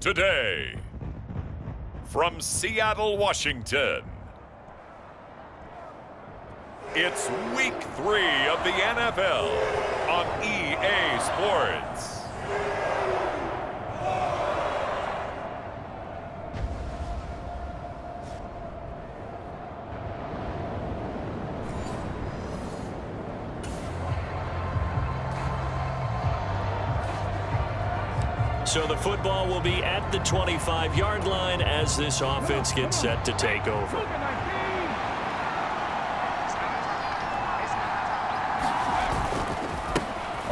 Today, from Seattle, Washington, it's Week 3 of the NFL on EA Sports. So the football will be at the 25-yard line as this offense gets set to take over.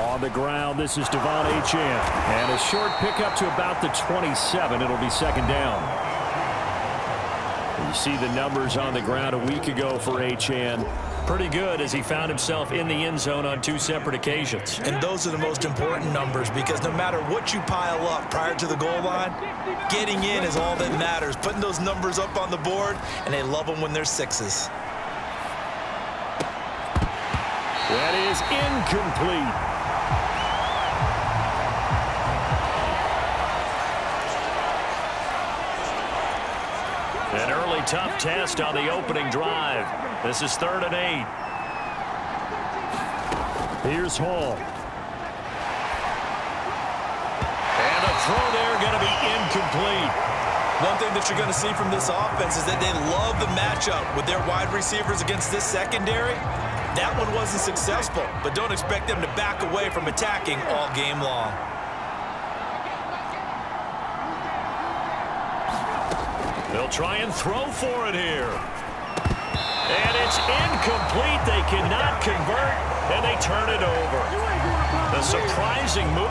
On the ground, this is Devon Achane. And a short pickup to about the 27. It'll be second down. You see the numbers on the ground a week ago for Achane. Pretty good as he found himself in the end zone on 2 separate occasions. And those are the most important numbers because no matter what you pile up prior to the goal line, getting in is all that matters. Putting those numbers up on the board, and they love them when they're 6s. That is incomplete. An early tough test on the opening drive. This is 3rd and 8. Here's Hall. And a throw there going to be incomplete. One thing that you're going to see from this offense is that they love the matchup with their wide receivers against this secondary. That one wasn't successful, but don't expect them to back away from attacking all game long. They'll try and throw for it here. And it's incomplete. They cannot convert, and they turn it over. A surprising move.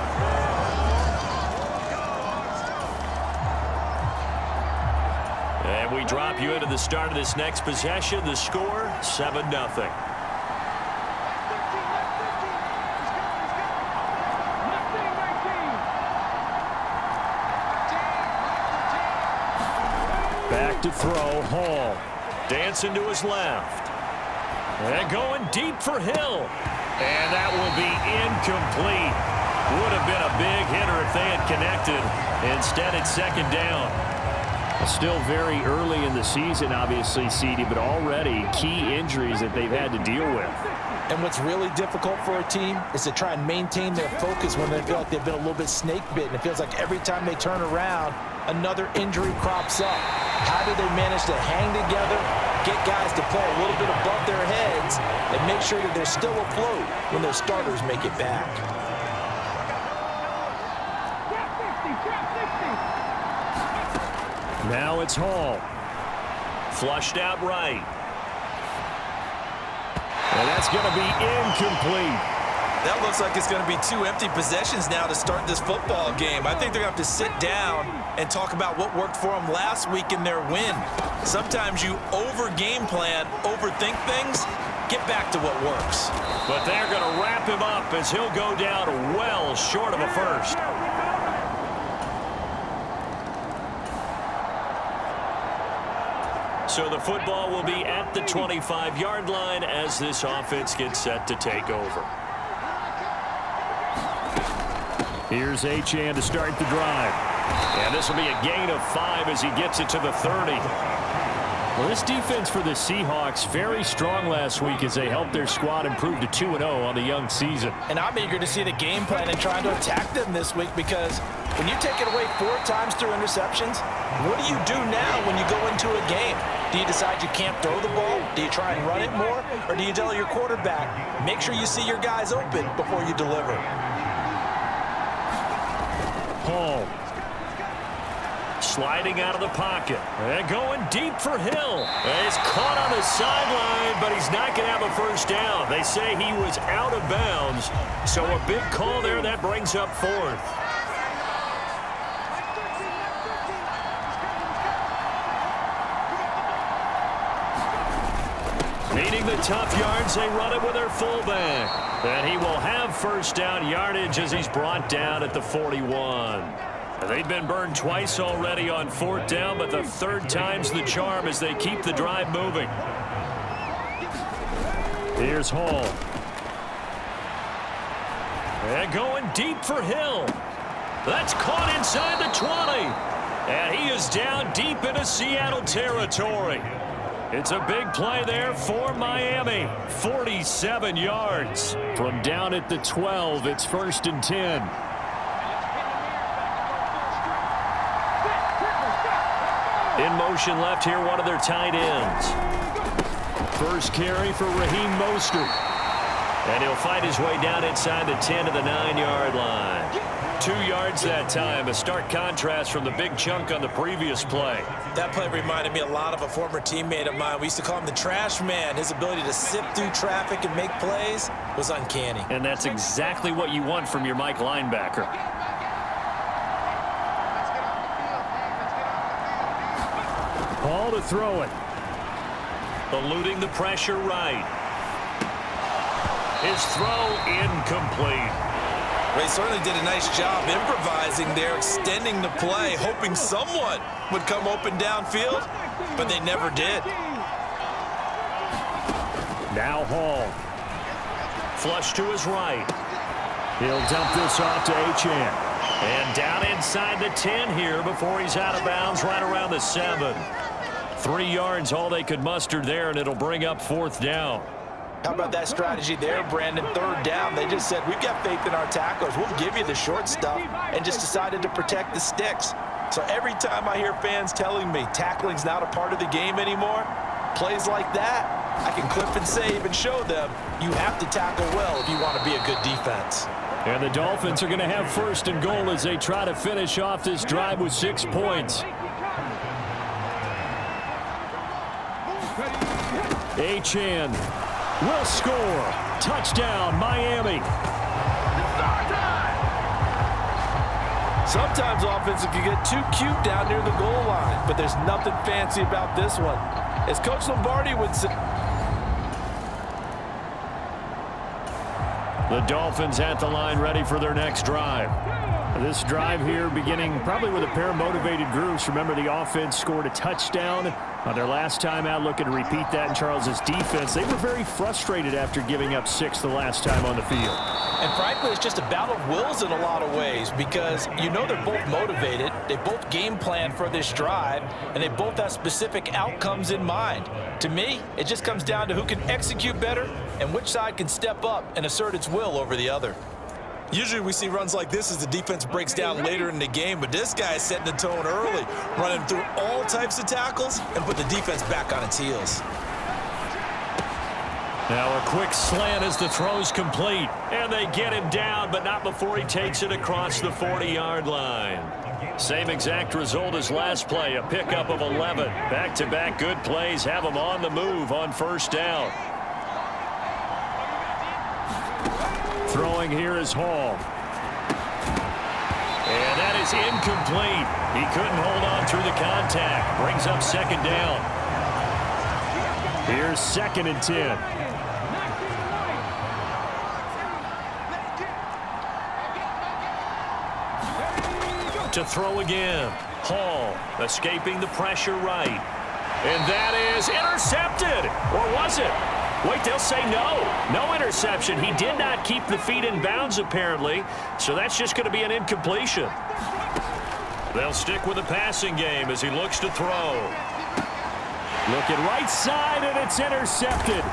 And we drop you into the start of this next possession. The score, 7-0. Back to throw, Hall. Dancing to his left. And going deep for Hill. And that will be incomplete. Would have been a big hitter if they had connected. Instead, it's second down. Still very early in the season, obviously, CD, but already key injuries that they've had to deal with. And what's really difficult for a team is to try and maintain their focus when they feel like they've been a little bit snake-bitten. It feels like every time they turn around, another injury crops up. How do they manage to hang together, get guys to play a little bit above their heads, and make sure that they're still afloat when their starters make it back? Now it's Hall. Flushed out right. And that's going to be incomplete. That looks like it's going to be 2 empty possessions now to start this football game. I think they're going to have to sit down and talk about what worked for them last week in their win. Sometimes you over-game plan, overthink things, get back to what works. But they're going to wrap him up as he'll go down well short of a first. So the football will be at the 25-yard line as this offense gets set to take over. Here's Achane to start the drive. And this will be a gain of 5 as he gets it to the 30. Well, this defense for the Seahawks very strong last week as they helped their squad improve to 2-0 on the young season. And I'm eager to see the game plan and trying to attack them this week because when you take it away 4 times through interceptions, what do you do now when you go into a game? Do you decide you can't throw the ball? Do you try and run it more? Or do you tell your quarterback, make sure you see your guys open before you deliver? Hall. Sliding out of the pocket. And going deep for Hill. And he's caught on the sideline, but he's not going to have a first down. They say he was out of bounds. So a big call there that brings up 4th. Needing the tough yards, they run it with their fullback. And he will have first down yardage as he's brought down at the 41. They've been burned twice already on 4th down, but the 3rd time's the charm as they keep the drive moving. Here's Hall. And going deep for Hill. That's caught inside the 20. And he is down deep into Seattle territory. It's a big play there for Miami. 47 yards. From down at the 12, it's 1st and 10. In motion left here, one of their tight ends. First carry for Raheem Mostert. And he'll fight his way down inside the 10 to the 9-yard line. 2 yards that time, a stark contrast from the big chunk on the previous play. That play reminded me a lot of a former teammate of mine. We used to call him the trash man. His ability to sift through traffic and make plays was uncanny. And that's exactly what you want from your Mike linebacker. Ball to throw it. Eluding the pressure right. His throw incomplete. They certainly did a nice job improvising there, extending the play, hoping someone would come open downfield, but they never did. Now Hall. Flush to his right. He'll dump this off to Achane. And down inside the 10 here before he's out of bounds right around the 7. 3 yards all they could muster there, and it'll bring up 4th down. How about that strategy there, Brandon? 3rd down. They just said, we've got faith in our tacklers. We'll give you the short stuff, and just decided to protect the sticks. So every time I hear fans telling me tackling's not a part of the game anymore, plays like that, I can clip and save and show them you have to tackle well if you want to be a good defense. And the Dolphins are going to have 1st and goal as they try to finish off this drive with 6 points. Achane will score. Touchdown, Miami. Sometimes offenses can get too cute down near the goal line, but there's nothing fancy about this one. As Coach Lombardi would say, the Dolphins at the line ready for their next drive. This drive here beginning probably with a pair of motivated groups. Remember, the offense scored a touchdown on their last time out, looking to repeat that in Charles's defense. They were very frustrated after giving up 6 the last time on the field. and frankly, it's just a battle of wills in a lot of ways, because you know they're both motivated, they both game plan for this drive, and they both have specific outcomes in mind. To me, it just comes down to who can execute better and which side can step up and assert its will over the other. Usually we see runs like this as the defense breaks down later in the game, but this guy is setting the tone early, running through all types of tackles and put the defense back on its heels. Now a quick slant as the throw's complete, and they get him down, but not before he takes it across the 40-yard line. Same exact result as last play, a pickup of 11. Back-to-back good plays have him on the move on first down. Throwing here is Hall. And that is incomplete. He couldn't hold on through the contact. Brings up second down. Here's 2nd and 10. To throw again. Hall escaping the pressure right. And that is intercepted. Or was it? Wait, they'll say no. No interception. He did not keep the feet in bounds, apparently. So that's just going to be an incompletion. They'll stick with the passing game as he looks to throw. Looking right side, and it's intercepted.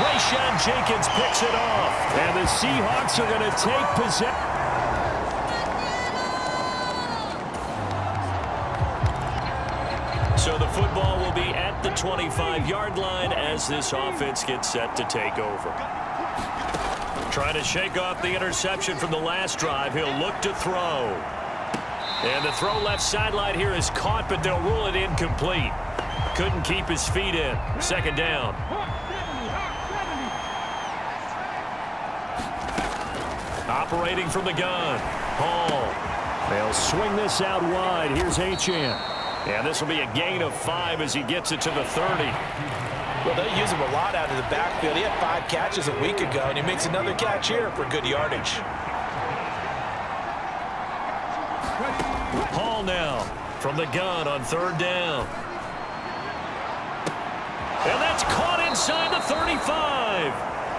Rayshawn Jenkins picks it off. And the Seahawks are going to take possession. So the football will be at the 25-yard line as this offense gets set to take over. Trying to shake off the interception from the last drive. He'll look to throw. And the throw left sideline here is caught, but they'll rule it incomplete. Couldn't keep his feet in. Second down. Operating from the gun. Hall. They'll swing this out wide. Here's Achane. And this will be a gain of 5 as he gets it to the 30. Well, they use him a lot out of the backfield. He had 5 catches a week ago, and he makes another catch here for good yardage. Hall now from the gun on 3rd down. And that's caught inside the 35.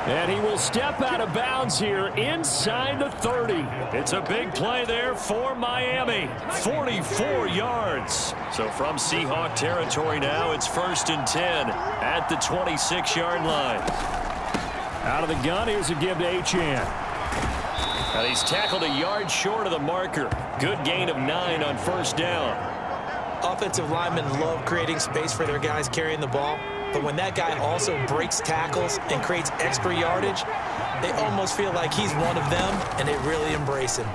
And he will step out of bounds here inside the 30. It's a big play there for Miami. 44 yards. So from Seahawk territory now, it's 1st and 10 at the 26-yard line. Out of the gun, here's a give to Achane. And he's tackled a yard short of the marker. Good gain of 9 on 1st down. Offensive linemen love creating space for their guys carrying the ball. But when that guy also breaks tackles and creates extra yardage, they almost feel like he's one of them, and they really embrace him.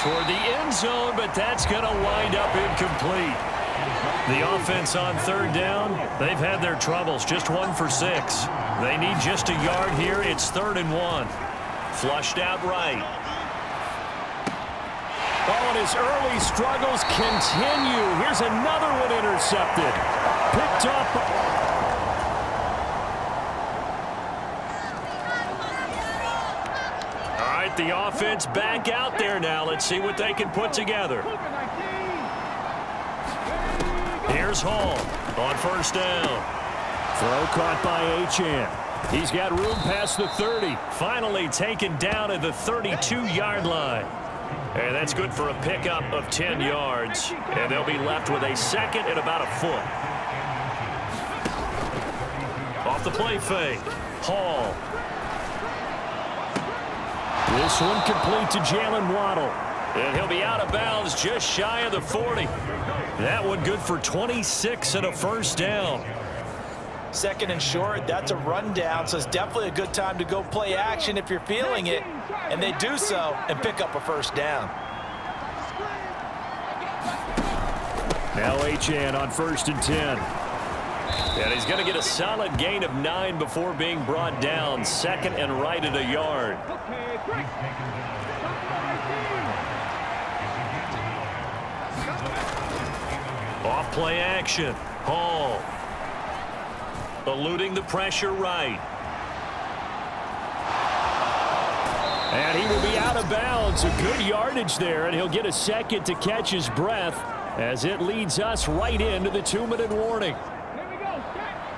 Toward the end zone, but that's going to wind up incomplete. The offense on 3rd down, they've had their troubles, just 1 for 6. They need just a yard here. It's 3rd and 1. Flushed out right. Oh, and his early struggles continue. Here's another one intercepted. Picked up. All right, the offense back out there now. Let's see what they can put together. Here's Hall on 1st down. Throw caught by Achane. He's got room past the 30. Finally taken down at the 32-yard line. And that's good for a pickup of 10 yards. And they'll be left with a 2nd and about a foot. Off the play fake. Hall. This one complete to Jalen Waddle. And he'll be out of bounds just shy of the 40. That one good for 26 and a 1st down. 2nd and short, that's a rundown, so it's definitely a good time to go play action if you're feeling it. And they do so and pick up a 1st down. Now Achane on 1st and 10. And he's going to get a solid gain of 9 before being brought down. 2nd and right at a yard. Off play action. Hall. Eluding the pressure right. And he will be out of bounds. A good yardage there, and he'll get a 2nd to catch his breath as it leads us right into the 2-minute warning. Here we go.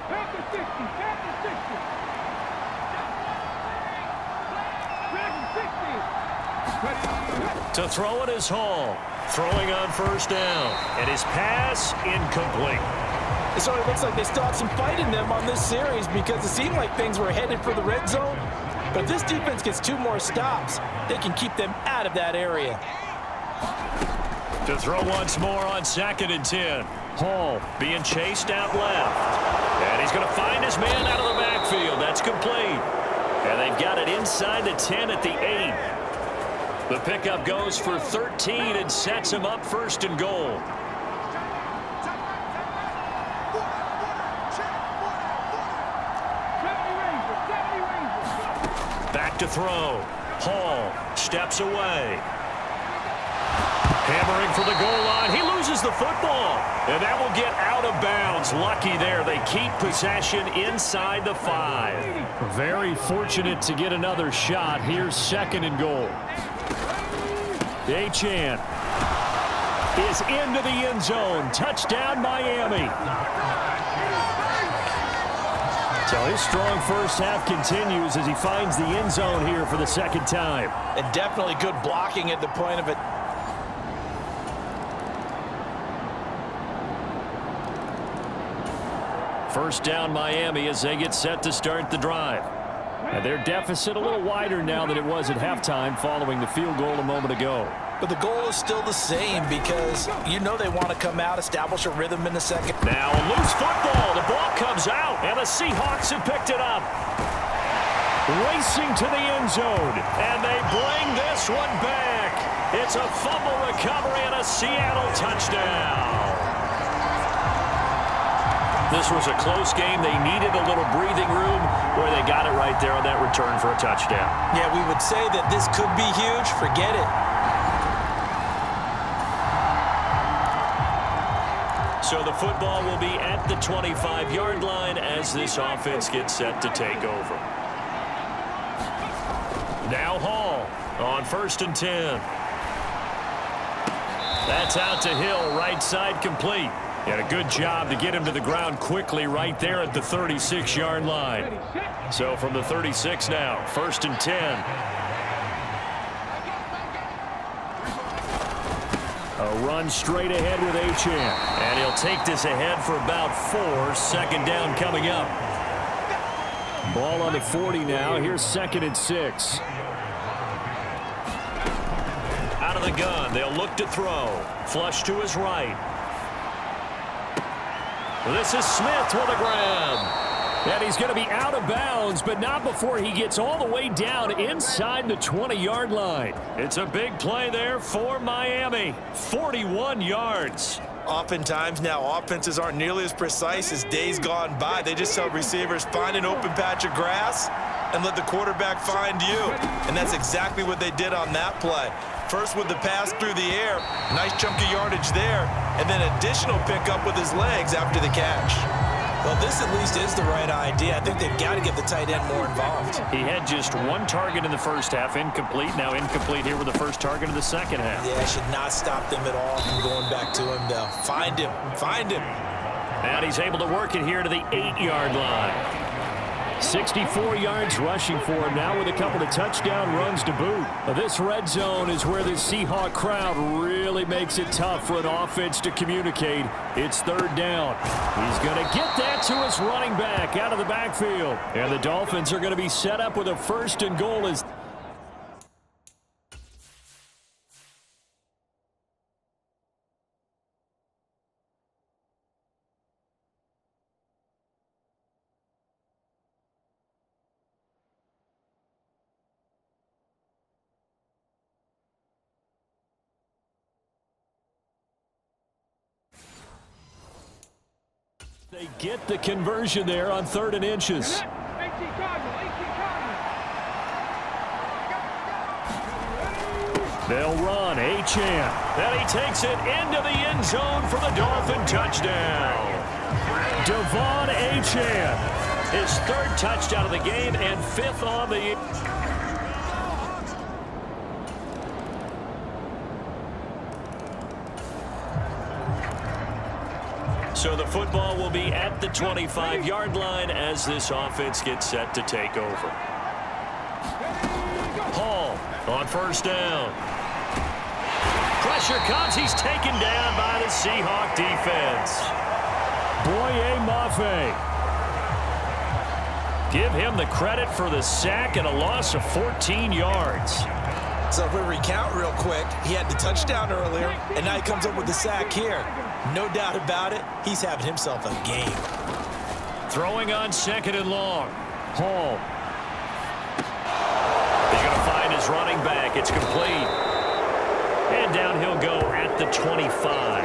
Back to 60. Back to 60. To throw it is Hall. Throwing on 1st down. And his pass incomplete. So it looks like they still have some fight in them on this series because it seemed like things were headed for the red zone. But if this defense gets 2 more stops, they can keep them out of that area. To throw once more on 2nd and 10. Hall being chased out left. And he's going to find his man out of the backfield. That's complete. And they've got it inside the 10 at the 8. The pickup goes for 13 and sets him up 1st and goal. Back to throw. Hall steps away. Hammering for the goal line. He loses the football. And that will get out of bounds. Lucky there. They keep possession inside the 5. Very fortunate to get another shot. Here's 2nd and goal. Achane is into the end zone. Touchdown, Miami. So his strong first half continues as he finds the end zone here for the 2nd time. And definitely good blocking at the point of it. First down, Miami, as they get set to start the drive. And their deficit a little wider now than it was at halftime following the field goal a moment ago. But the goal is still the same because you know they want to come out, establish a rhythm in the 2nd. Now a loose football. The ball comes out, and the Seahawks have picked it up. Racing to the end zone, and they bring this one back. It's a fumble recovery and a Seattle touchdown. This was a close game. They needed a little breathing room where they got it right there on that return for a touchdown. Yeah, we would say that this could be huge. Forget it. So the football will be at the 25-yard line as this offense gets set to take over. Now Hall on 1st and 10. That's out to Hill, right side complete. And a good job to get him to the ground quickly right there at the 36-yard line. So from the 36 now, 1st and 10. A run straight ahead with Achane. And he'll take this ahead for about 4. 2nd down coming up. Ball on the 40 now. Here's 2nd and 6. Out of the gun. They'll look to throw. Flush to his right. This is Smith with a grab. And he's going to be out of bounds, but not before he gets all the way down inside the 20-yard line. It's a big play there for Miami. 41 yards. Oftentimes now, offenses aren't nearly as precise as days gone by. They just tell receivers, find an open patch of grass and let the quarterback find you. And that's exactly what they did on that play. First with the pass through the air, nice chunk of yardage there, and then additional pickup with his legs after the catch. Well, this at least is the right idea. I think they've got to get the tight end more involved. He had just 1 target in the first half, incomplete. Now incomplete here with the first target of the second half. Yeah, should not stop them at all from going back to him, though. Find him. Find him. And he's able to work it here to the 8-yard line. 64 yards rushing for him now with a couple of touchdown runs to boot. This red zone is where the Seahawk crowd really makes it tough for an offense to communicate. It's 3rd down. He's going to get that to his running back out of the backfield. And the Dolphins are going to be set up with a 1st and goal as they get the conversion there on 3rd and inches. They'll run. Achane. And he takes it into the end zone for the Dolphin touchdown. Devon Achane. His 3rd touchdown of the game and 5th on the... So the football will be at the 25-yard line as this offense gets set to take over. Hall on 1st down. Pressure comes. He's taken down by the Seahawk defense. Boye Mafe. Give him the credit for the sack and a loss of 14 yards. So if we recount real quick, he had the touchdown earlier, and now he comes up with the sack here. No doubt about it, he's having himself a game. Throwing on 2nd and long. Hall. He's going to find his running back. It's complete. And down he'll go at the 25.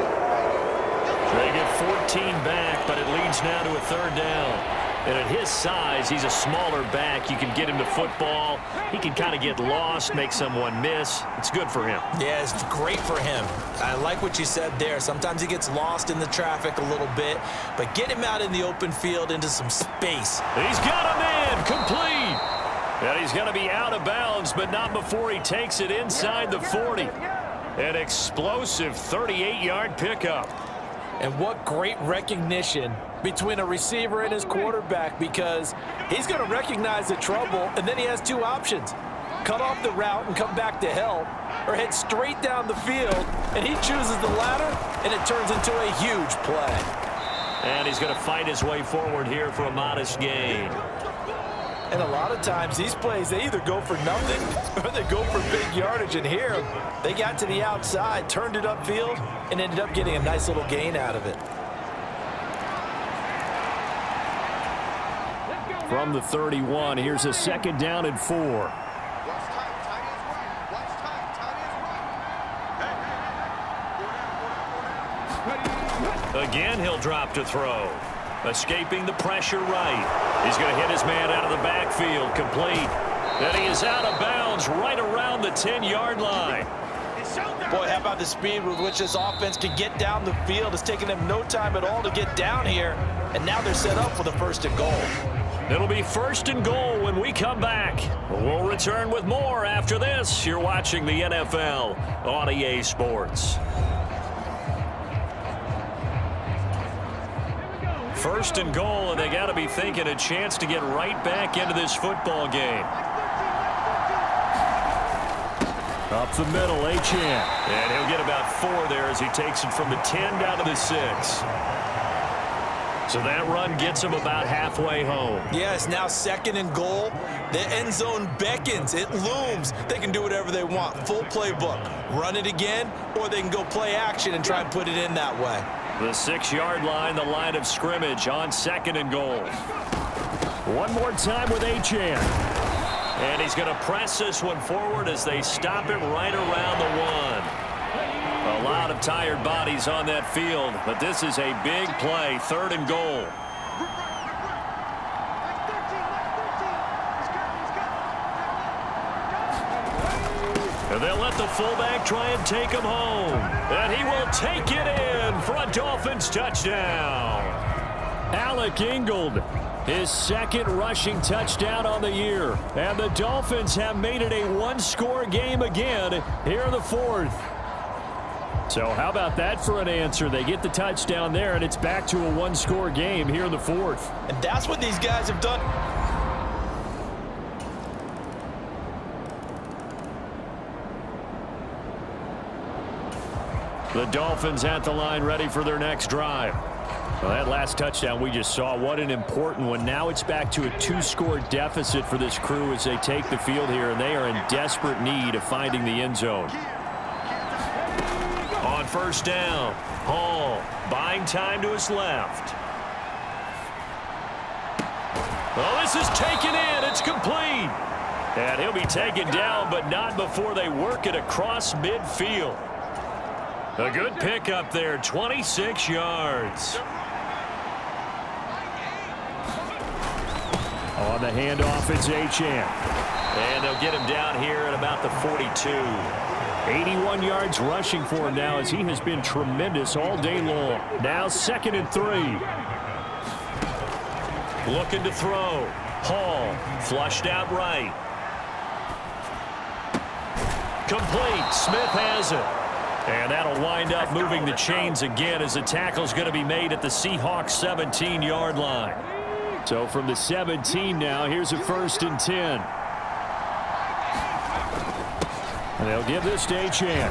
They get 14 back, but it leads now to a 3rd down. And at his size, he's a smaller back. You can get him to football. He can kind of get lost, make someone miss. It's good for him. Yeah, it's great for him. I like what you said there. Sometimes he gets lost in the traffic a little bit, but get him out in the open field into some space. He's got him in, complete. And he's going to be out of bounds, but not before he takes it inside the 40. An explosive 38-yard pickup. And what great recognition between a receiver and his quarterback, because he's going to recognize the trouble, and then he has 2 options. Cut off the route and come back to help, or head straight down the field, and he chooses the latter, and it turns into a huge play. And he's going to fight his way forward here for a modest gain. And a lot of times these plays, they either go for nothing or they go for big yardage. And here, they got to the outside, turned it upfield, and ended up getting a nice little gain out of it. From the 31, here's a 2nd down and 4. Again, he'll drop to throw. Escaping the pressure right. He's going to hit his man out of the backfield. Complete. And he is out of bounds right around the 10-yard line. Boy, how about the speed with which this offense can get down the field? It's taken them no time at all to get down here. And now they're set up for the 1st and goal. It'll be 1st and goal when we come back. We'll return with more after this. You're watching the NFL on EA Sports. First and goal, and they got to be thinking a chance to get right back into this football game. Up the middle, Achane. And he'll get about 4 there as he takes it from the 10 down to the 6. So that run gets him about halfway home. Yeah, it's now 2nd and goal. The end zone beckons. It looms. They can do whatever they want. Full playbook. Run it again, or they can go play action and try and put it in that way. The 6-yard line, the line of scrimmage on 2nd and goal. One more time with Achane. And he's going to press this one forward as they stop him right around the 1. A lot of tired bodies on that field, but this is a big play, 3rd and goal. And they'll let the fullback try and take him home. And he will take it in for a Dolphins touchdown. Alec Ingold, his 2nd rushing touchdown on the year. And the Dolphins have made it a 1-score game again here in the 4th. So how about that for an answer? They get the touchdown there, and it's back to a 1-score game here in the 4th. And that's what these guys have done. The Dolphins at the line ready for their next drive. Well, that last touchdown we just saw, what an important one. Now it's back to a 2-score deficit for this crew as they take the field here, and they are in desperate need of finding the end zone. On 1st down, Hall buying time to his left. Well, this is taken in. It's complete. And he'll be taken down, but not before they work it across midfield. A good pickup there, 26 yards. On the handoff, it's Achane. And they'll get him down here at about the 42. 81 yards rushing for him now as he has been tremendous all day long. Now 2nd and 3. Looking to throw. Hall flushed out right. Complete. Smith has it. And that'll wind up moving the chains again as the tackle's going to be made at the Seahawks 17-yard line. So from the 17 now, here's a 1st and 10. And they'll give this to Achane.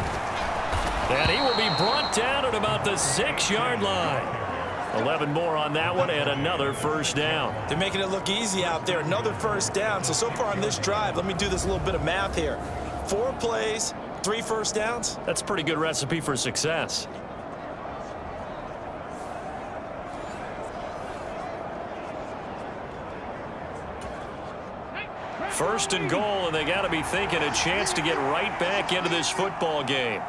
And he will be brought down at about the 6-yard line. 11 more on that one and another 1st down. They're making it look easy out there. Another 1st down. So far on this drive, let me do this little bit of math here. 4 plays, 3 1st downs. That's a pretty good recipe for success. First and goal, and they got to be thinking a chance to get right back into this football game.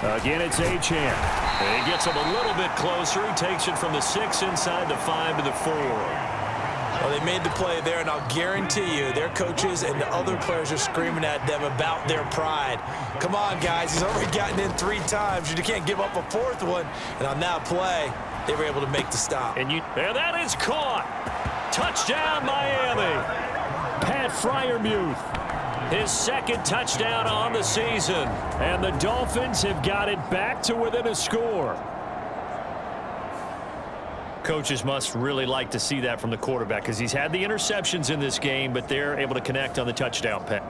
Again, it's Achane. And he gets him a little bit closer. He takes it from the 6 inside the 5 to the 4. Well, they made the play there, and I'll guarantee you their coaches and the other players are screaming at them about their pride. Come on, guys. He's already gotten in 3 times. You can't give up a 4th one. And on that play, they were able to make the stop. And that is caught. Touchdown, Miami. Pat Freiermuth, his 2nd touchdown on the season. And the Dolphins have got it back to within a score. Coaches must really like to see that from the quarterback because he's had the interceptions in this game, but they're able to connect on the touchdown pass.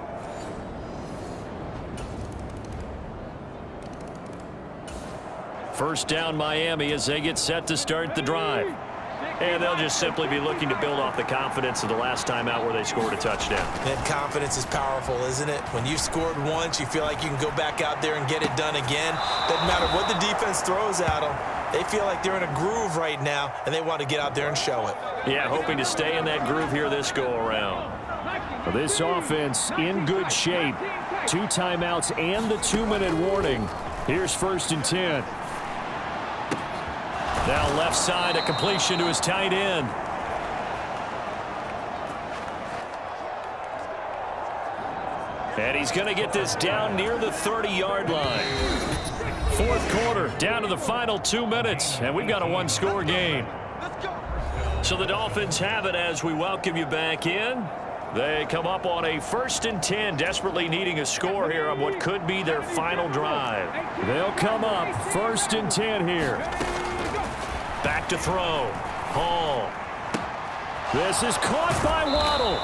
First down, Miami, as they get set to start the drive. And they'll just simply be looking to build off the confidence of the last time out where they scored a touchdown. And confidence is powerful, isn't it? When you've scored once, you feel like you can go back out there and get it done again. Doesn't matter what the defense throws at them. They feel like they're in a groove right now, and they want to get out there and show it. Yeah, hoping to stay in that groove here this go-around. Well, this offense in good shape. 2 timeouts and the 2-minute warning. Here's 1st and 10. Now left side, a completion to his tight end. And he's going to get this down near the 30-yard line. 4th quarter, down to the final 2 minutes, and we've got a 1-score game. So the Dolphins have it as we welcome you back in. They come up on a 1st and 10, desperately needing a score here on what could be their final drive. They'll come up 1st and 10 here. Back to throw. Hall. This is caught by Waddle.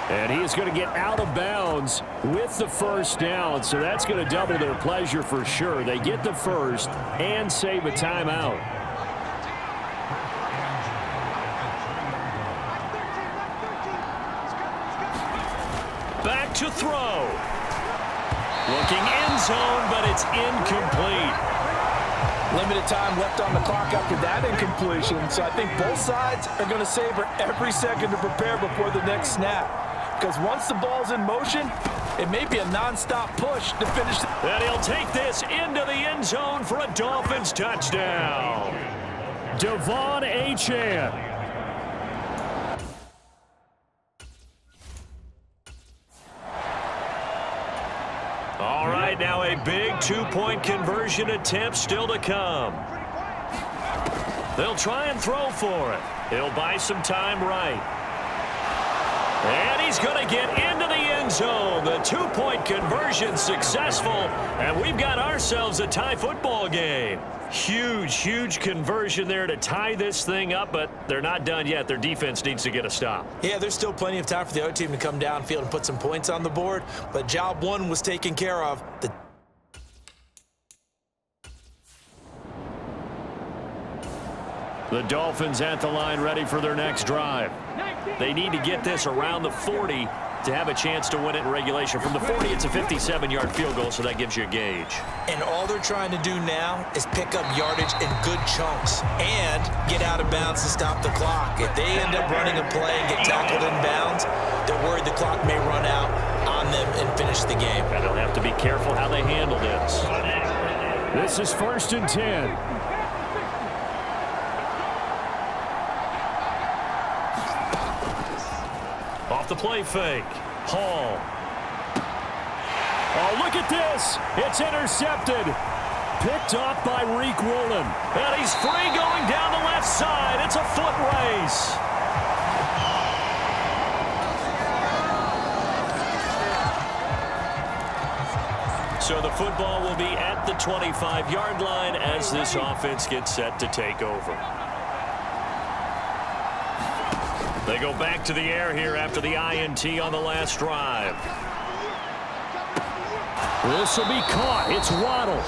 And he is going to get out of bounds with the first down, so that's going to double their pleasure for sure. They get the first and save a timeout. Back to throw. Looking end zone, but it's incomplete. Limited time left on the clock after that incompletion, so I think both sides are going to savor every second to prepare before the next snap. Because once the ball's in motion, it may be a nonstop push to finish. And he'll take this into the end zone for a Dolphins touchdown. Devon Achane. All right, now a big two-point conversion attempt still to come. They'll try and throw for it. He'll buy some time right. And he's going to get into the end zone. The two-point conversion successful, and we've got ourselves a tie football game. Huge, huge conversion there to tie this thing up, but they're not done yet. Their defense needs to get a stop. Yeah, there's still plenty of time for the other team to come downfield and put some points on the board, but job one was taken care of. The Dolphins at the line ready for their next drive. They need to get this around the 40 to have a chance to win it in regulation. From the 40, it's a 57-yard field goal, so that gives you a gauge. And all they're trying to do now is pick up yardage in good chunks and get out of bounds to stop the clock. If they end up running a play and get tackled in bounds, they're worried the clock may run out on them and finish the game. And they'll have to be careful how they handle this. This is 1st and 10. Off the play fake. Hall. Oh, look at this. It's intercepted. Picked off by Reek Woolen. And he's free going down the left side. It's a foot race. So the football will be at the 25-yard line as this offense gets set to take over. They go back to the air here after the INT on the last drive. This will be caught. It's Waddle.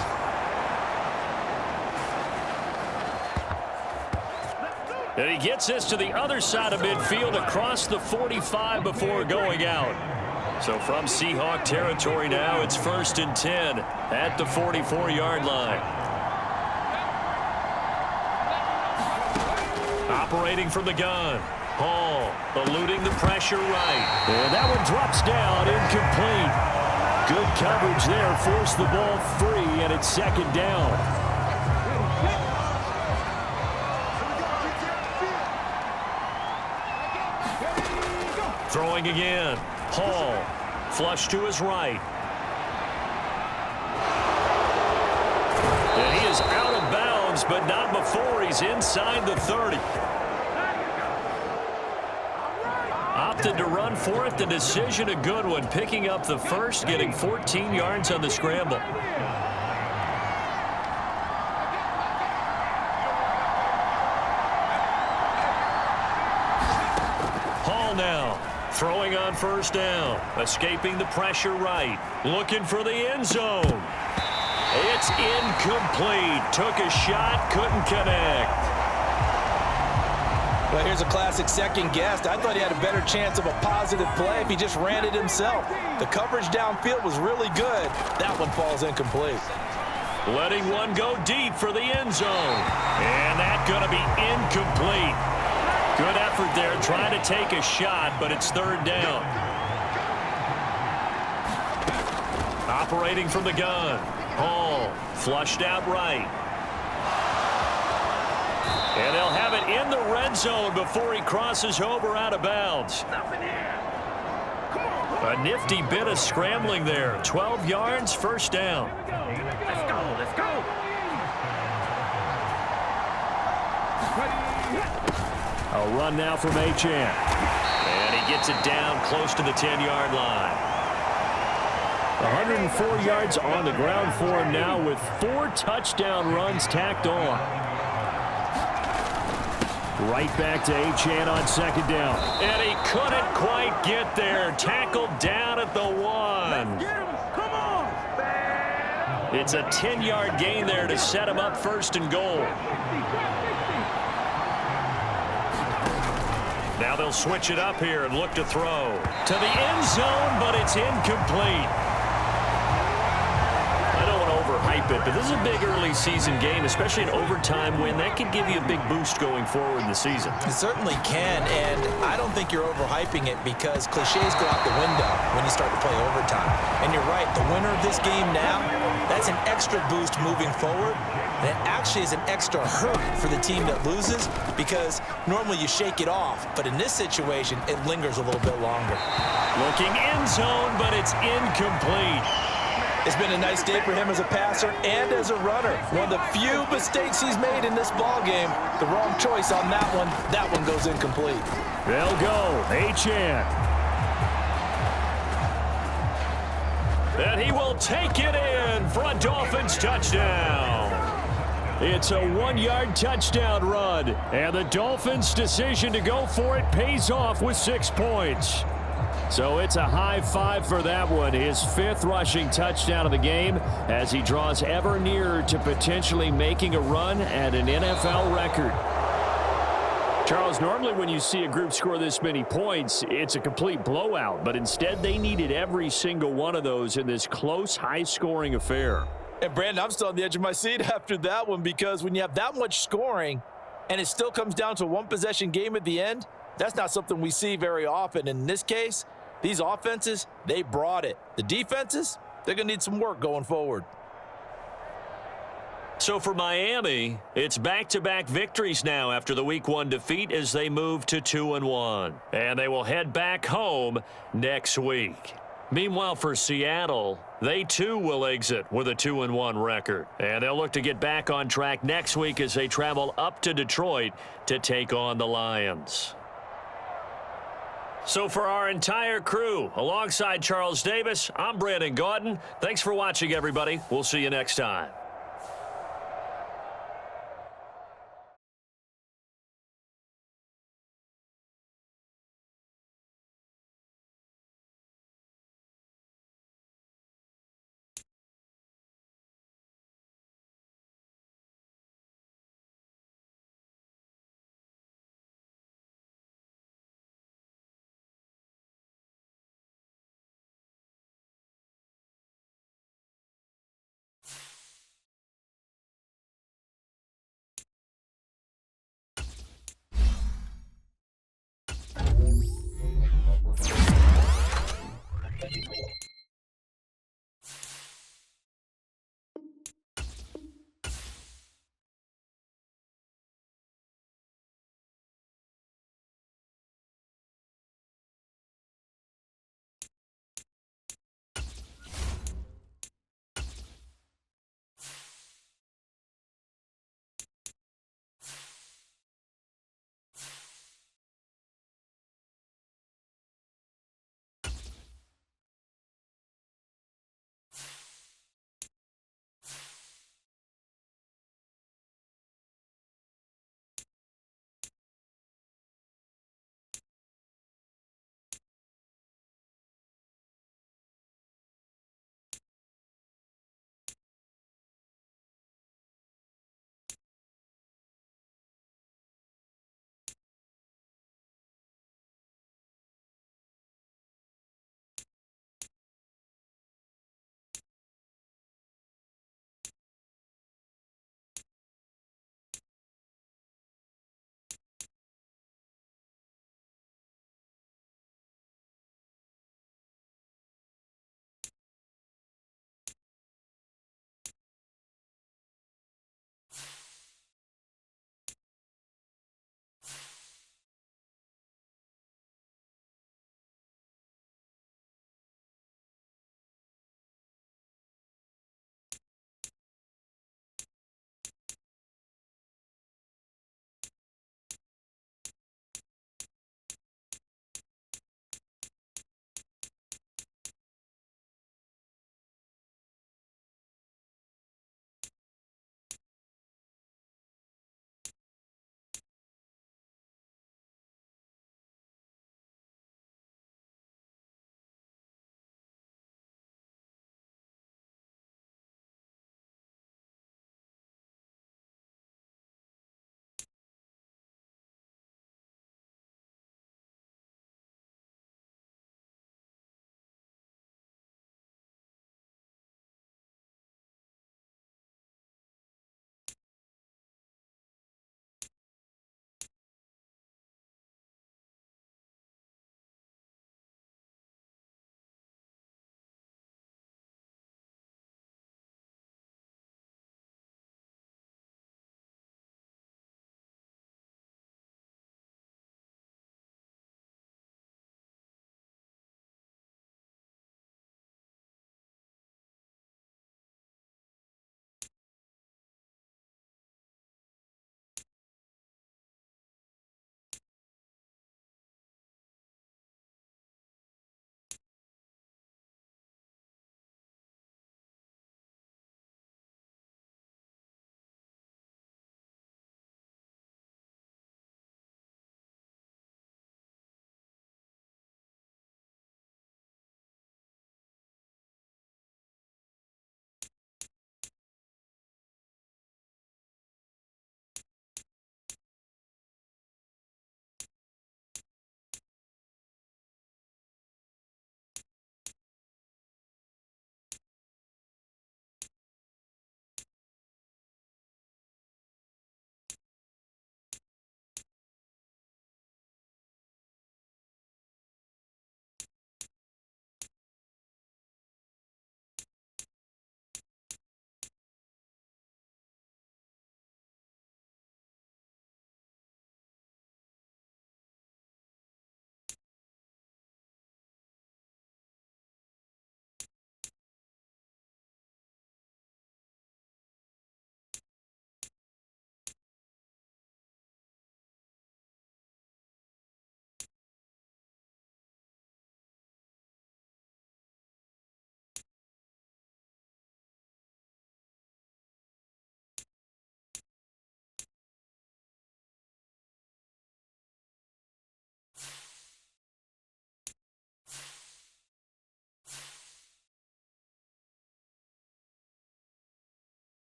And he gets this to the other side of midfield across the 45 before going out. So from Seahawk territory now, it's 1st and 10 at the 44-yard line. Operating from the gun. Hall eluding the pressure right. And that one drops down, incomplete. Good coverage there, forced the ball free, and it's 2nd down. Throwing again. Hall, flush to his right. And he is out of bounds, but not before he's inside the 30. Opted to run for it. The decision a good one. Picking up the first, getting 14 yards on the scramble. Hall now throwing on 1st down. Escaping the pressure right. Looking for the end zone. It's incomplete. Took a shot, couldn't connect. Well, here's a classic second guess. I thought he had a better chance of a positive play if he just ran it himself. The coverage downfield was really good. That one falls incomplete. Letting one go deep for the end zone. And that's going to be incomplete. Good effort there trying to take a shot, but it's 3rd down. Operating from the gun. Hall flushed out right. And they'll have it in the red zone before he crosses over out of bounds. A nifty bit of scrambling there. 12 yards, 1st down. Let's go, let's go. A run now from Achane. And he gets it down close to the 10-yard line. 104 yards on the ground for him now with 4 touchdown runs tacked on. Right back to Achane on second down. And he couldn't quite get there. Tackled down at the 1. Get him. Come on. It's a 10-yard gain there to set him up first and goal. Now they'll switch it up here and look to throw. To the end zone, but it's incomplete. I don't want to overhype it, but this is a big early season game, especially an overtime win. That could give you a big boost going forward in the season. It certainly can, and I don't think you're overhyping it because cliches go out the window when you start to play overtime. And you're right, the winner of this game now, that's an extra boost moving forward. And it actually is an extra hurt for the team that loses because normally you shake it off. But in this situation, it lingers a little bit longer. Looking end zone, but it's incomplete. It's been a nice day for him as a passer and as a runner. One of the few mistakes he's made in this ball game. The wrong choice on that one. That one goes incomplete. They'll go. Achane. And he will take it in for a Dolphins touchdown. It's a 1-yard touchdown run. And the Dolphins' decision to go for it pays off with 6 points. So it's a high five for that one. His 5th rushing touchdown of the game as he draws ever nearer to potentially making a run at an NFL record. Charles, normally when you see a group score this many points, it's a complete blowout. But instead, they needed every single one of those in this close, high-scoring affair. And, Brandon, I'm still on the edge of my seat after that one because when you have that much scoring and it still comes down to a one-possession game at the end, that's not something we see very often. In this case, these offenses, they brought it. The defenses, they're going to need some work going forward. So for Miami, it's back-to-back victories now after the Week 1 defeat as they move to 2-1. And they will head back home next week. Meanwhile, for Seattle, they too will exit with a 2-1 record. And they'll look to get back on track next week as they travel up to Detroit to take on the Lions. So for our entire crew, alongside Charles Davis, I'm Brandon Gaudin. Thanks for watching, everybody. We'll see you next time.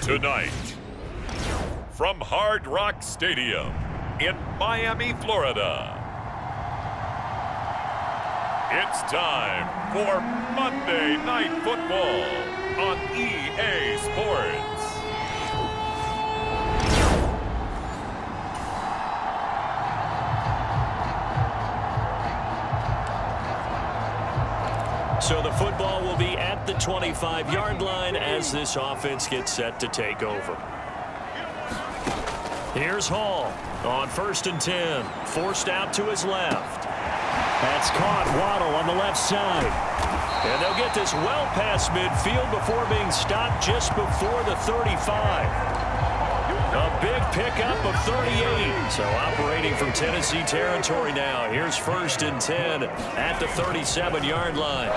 Tonight, from Hard Rock Stadium in Miami, Florida, it's time for Monday Night Football on EA Sports. So the football will be at the 25-yard line as this offense gets set to take over. Here's Hall on 1st and 10. Forced out to his left. That's caught. Waddle on the left side. And they'll get this well past midfield before being stopped just before the 35. A big pickup of 38. So operating from Tennessee territory now. Here's 1st and 10 at the 37-yard line.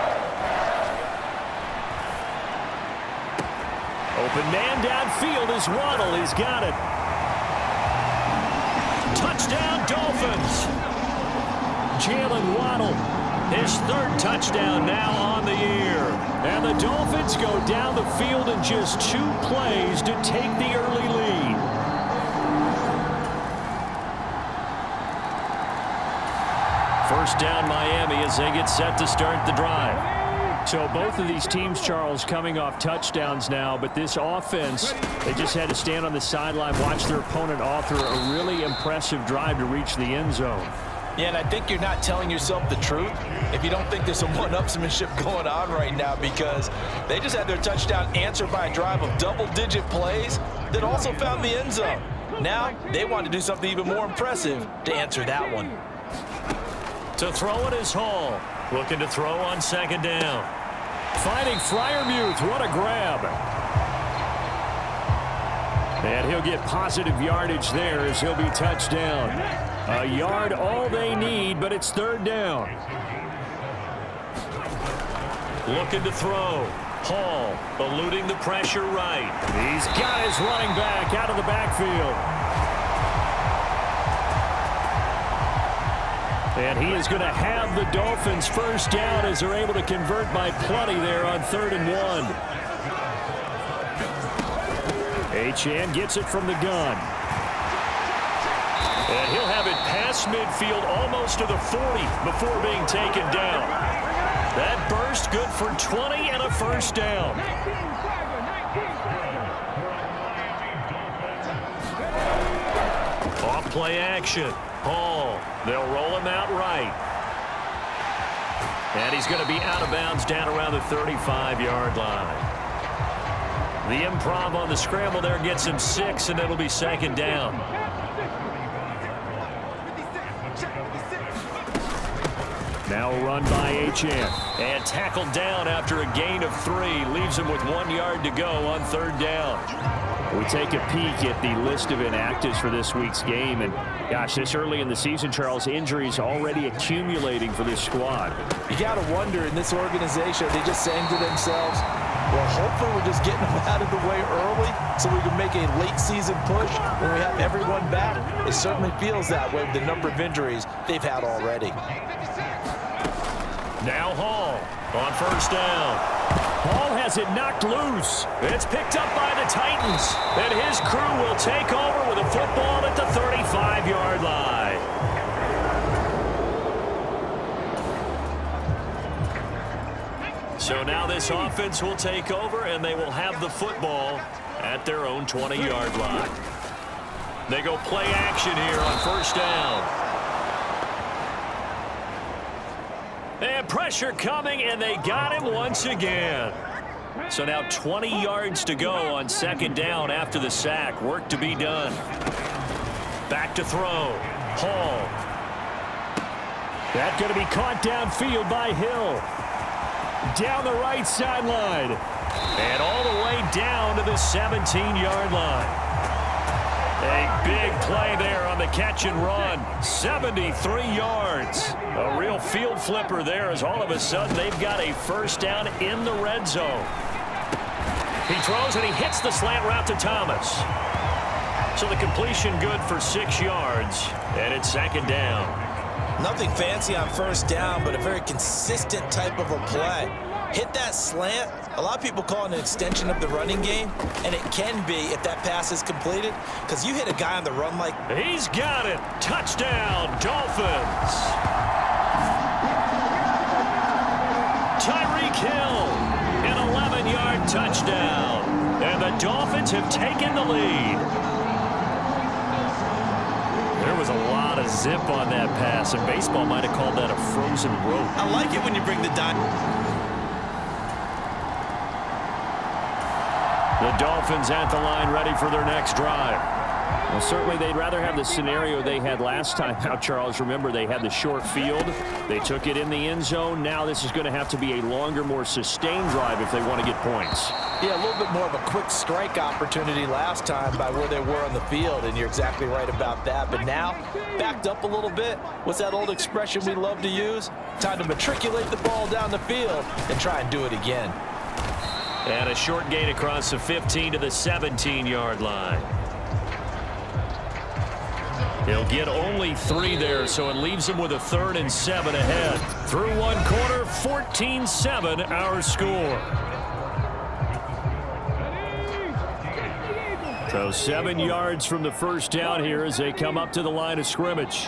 Open man downfield is Waddle. He's got it. Touchdown, Dolphins. Jalen Waddle, his 3rd touchdown now on the year. And the Dolphins go down the field in just 2 plays to take the early lead. First down Miami as they get set to start the drive. So both of these teams, Charles, coming off touchdowns now, but this offense, they just had to stand on the sideline, watch their opponent author a really impressive drive to reach the end zone. Yeah, and I think you're not telling yourself the truth if you don't think there's some one-upsmanship going on right now, because they just had their touchdown answered by a drive of double-digit plays that also found the end zone. Now they want to do something even more impressive to answer that one. To throw it is Hall. Looking to throw on 2nd down. Finding Freiermuth. What a grab. And he'll get positive yardage there as he'll be touched down. A yard all they need, but it's 3rd down. Looking to throw. Hall eluding the pressure right. He's got his running back out of the backfield. And he is going to have the Dolphins 1st down as they're able to convert by plenty there on 3rd and 1. Achane gets it from the gun. And he'll have it past midfield almost to the 40 before being taken down. That burst good for 20 and a 1st down. Off play action. Hall. They'll roll him out right. And he's going to be out of bounds down around the 35-yard line. The improv on the scramble there gets him 6, and it'll be 2nd down. Now run by Achane. And tackled down after a gain of 3. Leaves him with 1 yard to go on 3rd down. We take a peek at the list of inactives for this week's game. And, gosh, this early in the season, Charles, injuries already accumulating for this squad. You got to wonder, in this organization, are they just saying to themselves, well, hopefully we're just getting them out of the way early so we can make a late-season push when we have everyone back? It certainly feels that way with the number of injuries they've had already. Now Hall on 1st down. Hall has it knocked loose. It's picked up by the Titans. And his crew will take over with a football at the 35-yard line. So now this offense will take over, and they will have the football at their own 20-yard line. They go play action here on 1st down. And pressure coming, and they got him once again. So now 20 yards to go on 2nd down after the sack. Work to be done. Back to throw. Hall. That's going to be caught downfield by Hill. Down the right sideline. And all the way down to the 17-yard line. A big play there on the catch and run. 73 yards. A real field flipper there as all of a sudden they've got a 1st down in the red zone. He throws and he hits the slant route to Thomas. So the completion good for 6 yards. And it's 2nd down. Nothing fancy on first down, but a very consistent type of a play. Hit that slant. A lot of people call it an extension of the running game, and it can be if that pass is completed, because you hit a guy on the run like... He's got it. Touchdown, Dolphins. Tyreek Hill, an 11-yard touchdown. And the Dolphins have taken the lead. There was a lot of zip on that pass, and baseball might have called that a frozen rope. I like it when you bring the The Dolphins at the line, ready for their next drive. Well, certainly they'd rather have the scenario they had last time out, Charles. Remember, they had the short field. They took it in the end zone. Now this is going to have to be a longer, more sustained drive if they want to get points. Yeah, a little bit more of a quick strike opportunity last time by where they were on the field, and you're exactly right about that. But now, backed up a little bit. What's that old expression we love to use? Time to matriculate the ball down the field and try and do it again. And a short gain across the 15 to the 17-yard line. He'll get only 3 there, so it leaves him with a 3rd and 7 ahead. Through one quarter, 14-7 our score. So 7 yards from the first down here as they come up to the line of scrimmage.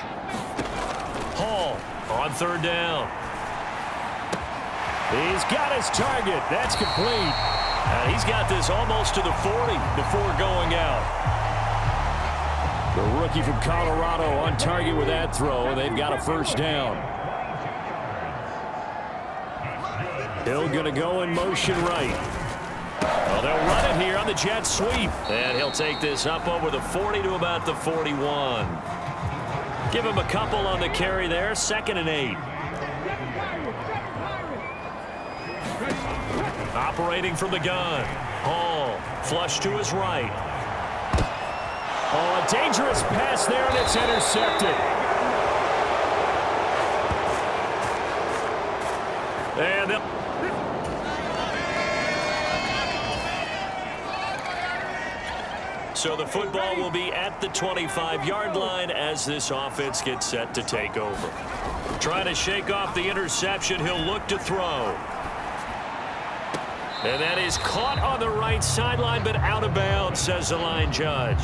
Hall on 3rd down. He's got his target. That's complete. He's got this almost to the 40 before going out. The rookie from Colorado on target with that throw. They've got a first down. Hill going to go in motion right. Well, they'll run it here on the jet sweep. And he'll take this up over the 40 to about the 41. Give him a couple on the carry there. 2nd and 8. Operating from the gun. Hall, flush to his right. Oh, a dangerous pass there, and it's intercepted. And so the football will be at the 25-yard line as this offense gets set to take over. Trying to shake off the interception, he'll look to throw. And that is caught on the right sideline, but out of bounds, says the line judge.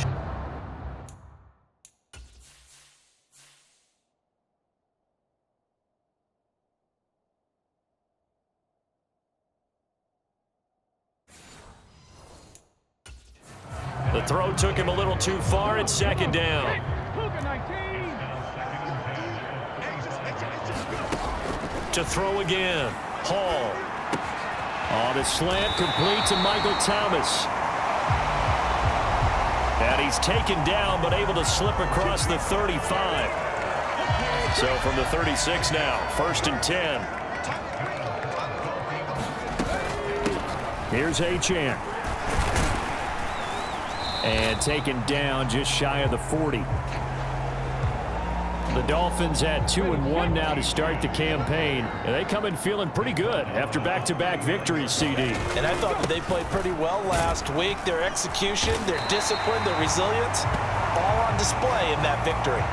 The throw took him a little too far. It's 2nd down. To throw again. Hall. Oh, the slant complete to Michael Thomas. And he's taken down, but able to slip across the 35. So from the 36 now, 1st and 10. Here's Achane. And taken down just shy of the 40. The Dolphins at 2-1 now to start the campaign. And they come in feeling pretty good after back-to-back victories, CD. And I thought that they played pretty well last week. Their execution, their discipline, their resilience, all on display in that victory.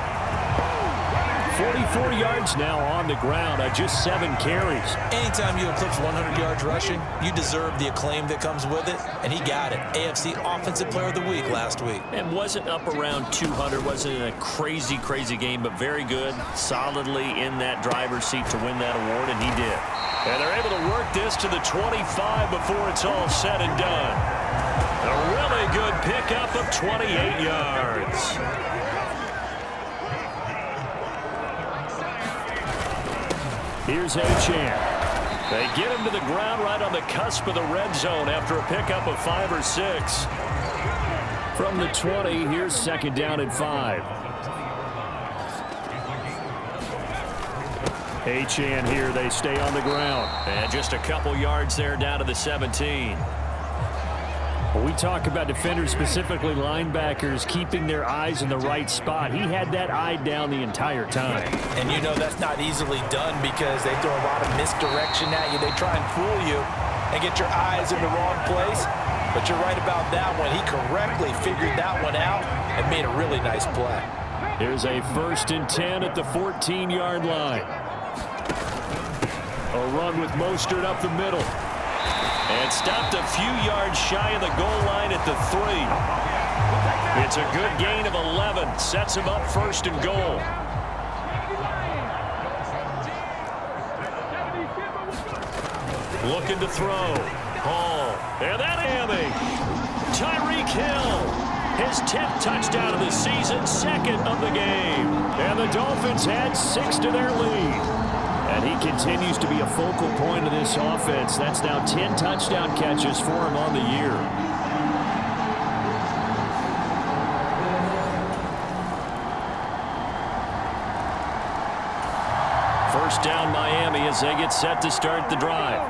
44 yards now on the ground on just 7 carries. Anytime you eclipse 100 yards rushing, you deserve the acclaim that comes with it, and he got it. AFC Offensive Player of the Week last week. And wasn't up around 200, wasn't in a crazy game, but very good, solidly in that driver's seat to win that award, and he did. And they're able to work this to the 25 before it's all said and done. A really good pickup of 28 yards. Here's Achane. They get him to the ground right on the cusp of the red zone after a pickup of 5 or 6. From the 20, here's 2nd down and 5. Achane here, they stay on the ground. And just a couple yards there down to the 17. When we talk about defenders, specifically linebackers, keeping their eyes in the right spot, he had that eye down the entire time. And you know that's not easily done because they throw a lot of misdirection at you. They try and fool you and get your eyes in the wrong place. But you're right about that one. He correctly figured that one out and made a really nice play. Here's a 1st and 10 at the 14-yard line. A run with Mostert up the middle. And stopped a few yards shy of the goal line at the 3. It's a good gain of 11. Sets him up 1st and goal. Looking to throw. Hall. And that hammy. Tyreek Hill. His 10th touchdown of the season, 2nd of the game. And the Dolphins add 6 to their lead. And he continues to be a focal point of this offense. That's now 10 touchdown catches for him on the year. First down Miami as they get set to start the drive.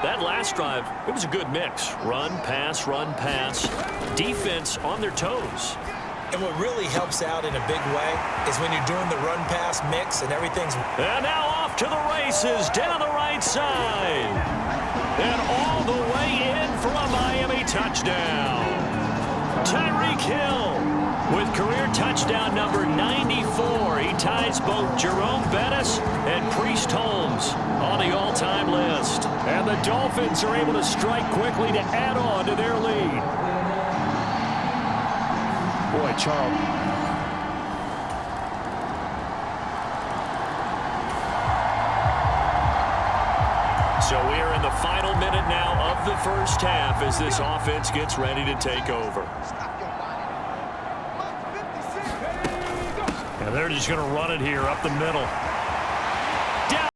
That last drive, it was a good mix. Run, pass, defense on their toes. And what really helps out in a big way is when you're doing the run-pass mix and everything's... And now off to the races down the right side. And all the way in for a Miami touchdown. Tyreek Hill with career touchdown number 94. He ties both Jerome Bettis and Priest Holmes on the all-time list. And the Dolphins are able to strike quickly to add on to their lead. Boy, Charles. So we are in the final minute now of the first half as this offense gets ready to take over. And they're just going to run it here up the middle.